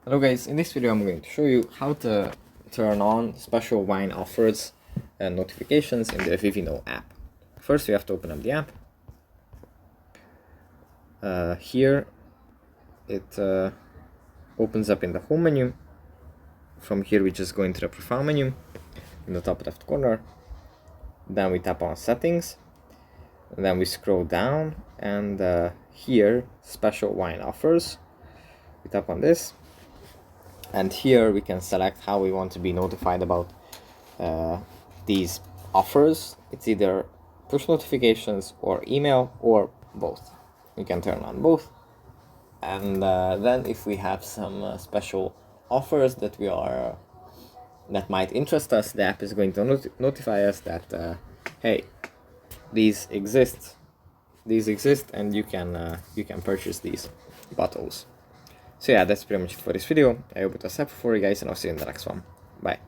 Hello guys, in this video I'm going to show you how to turn on special wine offers and notifications in the Vivino app. First we have to open up the app. Here it opens up in the home menu. From here we just go into the profile menu in the top left corner. Then we tap on settings. Then we scroll down and here special wine offers. We tap on this. And here we can select how we want to be notified about these offers. It's either push notifications or email or both. You can turn on both. And then if we have some special offers that that might interest us, the app is going to notify us that hey, these exist and you can purchase these bottles. So yeah, that's pretty much it for this video. I hope it was helpful for you guys, and I'll see you in the next one. Bye.